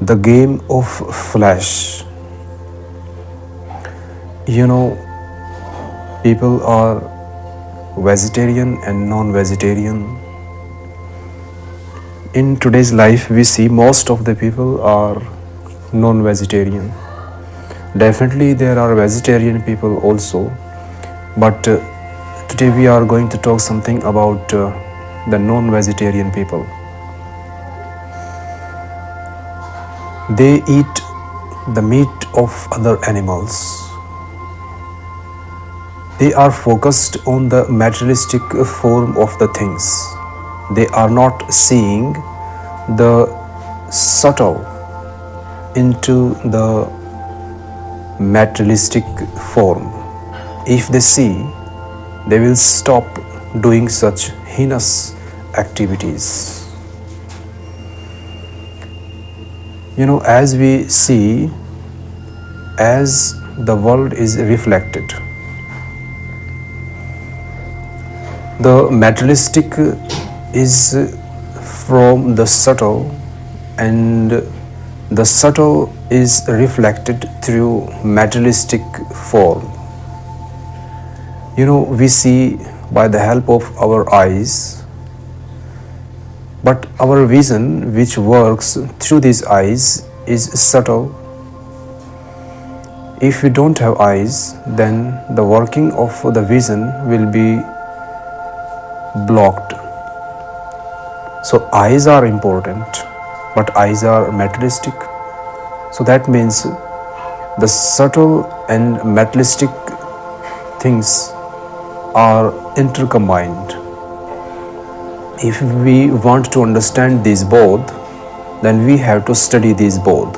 The game of flesh. You know, people are vegetarian and non-vegetarian. In today's life, we see most of the people are non-vegetarian. Definitely, there are vegetarian people also, but today we are going to talk something about the non-vegetarian people. They eat the meat of other animals. They are focused on the materialistic form of the things. They are not seeing the subtle into the materialistic form. If they see, they will stop doing such heinous activities. As we see, as the world is reflected, the materialistic is from the subtle, and the subtle is reflected through materialistic form. We see by the help of our eyes, but our vision, which works through these eyes, is subtle. If we don't have eyes, then the working of the vision will be blocked. So eyes are important, but eyes are materialistic. So that means the subtle and materialistic things are intercombined. If we want to understand these both, then we have to study these both.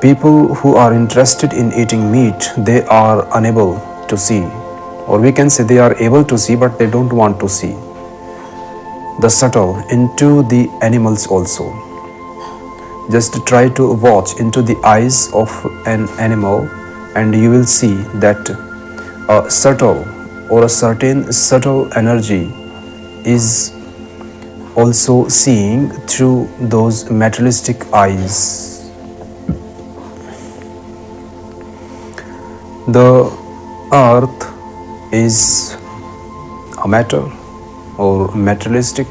People who are interested in eating meat, they are unable to see, or we can say they are able to see, but they don't want to see the subtle into the animals also. Just try to watch into the eyes of an animal, and you will see that a subtle or a certain subtle energy is also seeing through those materialistic eyes. The earth is a matter or materialistic,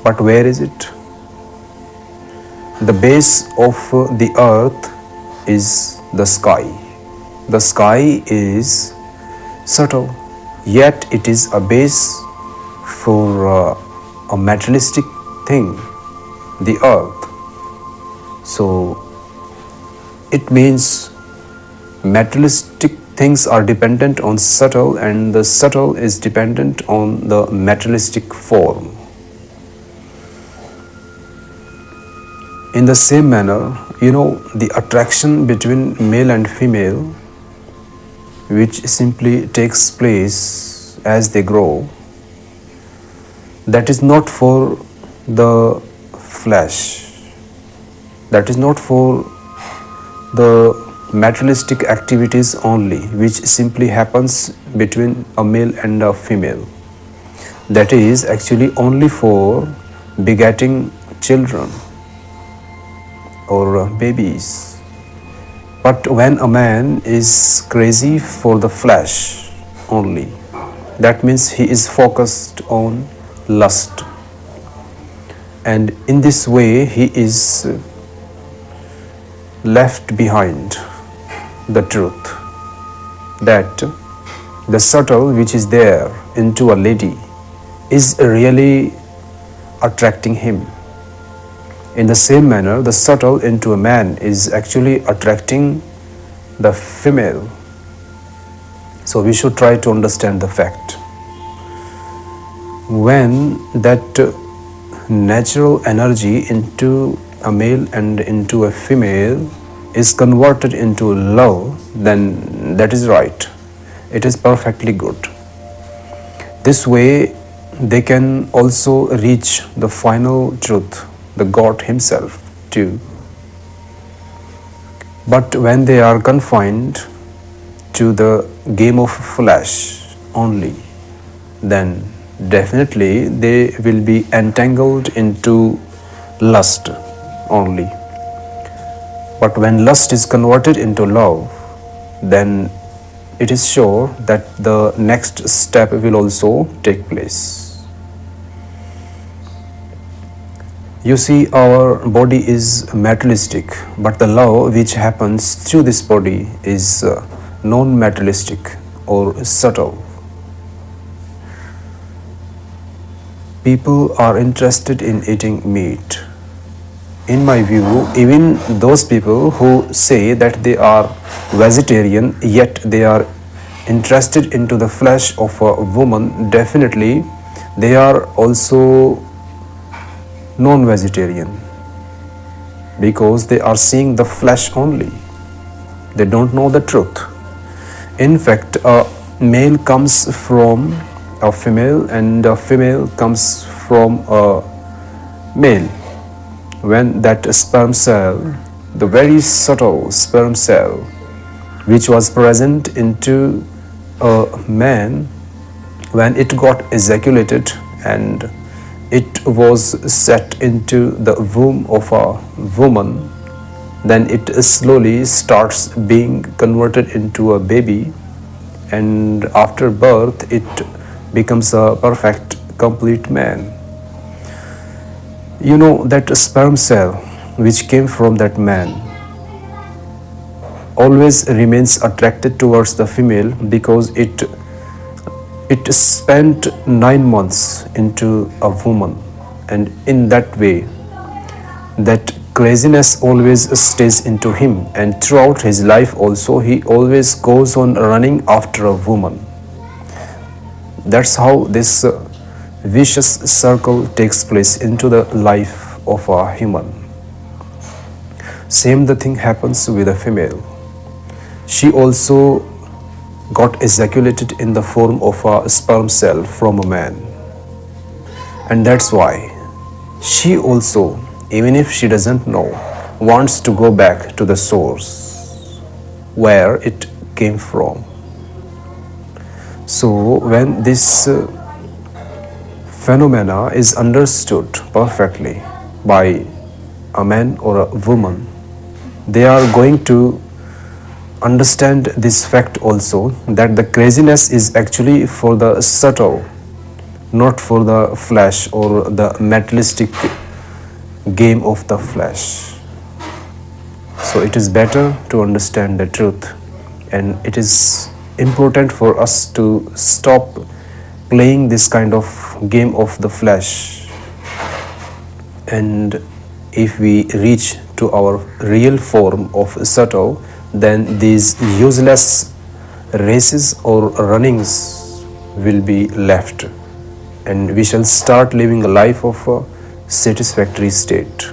but where is it? The base of the earth is the sky. The sky is subtle, yet it is a base for a materialistic thing, the earth. So it means materialistic things are dependent on subtle, and the subtle is dependent on the materialistic form. In the same manner, the attraction between male and female, which simply takes place as they grow, that is not for the flesh, that is not for the materialistic activities only, which simply happens between a male and a female. That is actually only for begetting children or babies. But when a man is crazy for the flesh only, that means he is focused on lust, and in this way he is left behind the truth, that the subtle which is there into a lady is really attracting him. In the same manner, the subtle into a man is actually attracting the female. So we should try to understand the fact. When that natural energy into a male and into a female is converted into love, then that is right. It is perfectly good. This way they can also reach the final truth, the God Himself too. But when they are confined to the game of flesh only, then definitely they will be entangled into lust. only. But when lust is converted into love, then it is sure that the next step will also take place. You see, our body is materialistic, but the love which happens through this body is non materialistic or subtle. People are interested in eating meat. In my view, even those people who say that they are vegetarian, yet they are interested into the flesh of a woman, definitely they are also non-vegetarian, because they are seeing the flesh only. They don't know the truth. In fact, a male comes from a female and a female comes from a male. When that sperm cell, the very subtle sperm cell which was present into a man, when it got ejaculated and it was set into the womb of a woman, then it slowly starts being converted into a baby, and after birth it becomes a perfect, complete man. You know, that sperm cell which came from that man always remains attracted towards the female, because it spent 9 months into a woman, and in that way that craziness always stays into him, and throughout his life also he always goes on running after a woman. That's how this vicious circle takes place into the life of a human. Same the thing happens with a female. She also got ejaculated in the form of a sperm cell from a man, and that's why she also, even if she doesn't know, wants to go back to the source where it came from. So when this phenomena is understood perfectly by a man or a woman, they are going to understand this fact also, that the craziness is actually for the subtle, not for the flesh or the materialistic game of the flesh. So it is better to understand the truth, and it is important for us to stop playing this kind of game of the flesh. And if we reach to our real form of subtle, then these useless races or runnings will be left, and we shall start living a life of a satisfactory state.